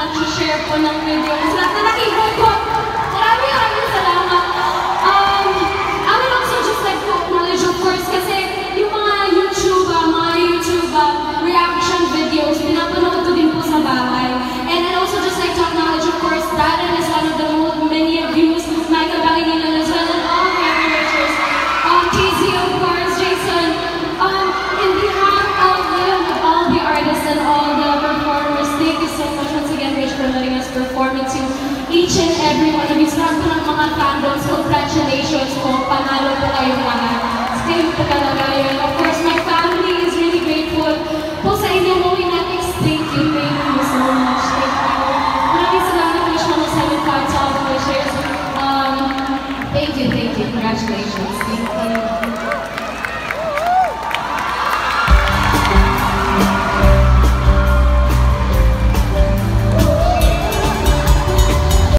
mag-share po ng video. Sa lahat na nakikot po, maraming salamat. I would also just like to acknowledge, of course, kasi yung mga YouTube reaction videos, pinapanood ko din po sa bahay. And I'd also just like to acknowledge, of course, Darren is one of the many views, Michael Bangininan as well, and all the animators, KZ, of course, Jason. In behalf of all the artists and all the performers, thank you so much once again, Rich, for letting us perform it to each and every one of you. Sa lahat po ng mga fandoms, congratulations po, panalo po kayong lahat. Still po talaga yun. Of course, my family is really grateful po sa inyo moving ethics. Thank you so much. Thank you. Maraming salamat po sa mga 7 parts, all the wishes. Thank you. Congratulations.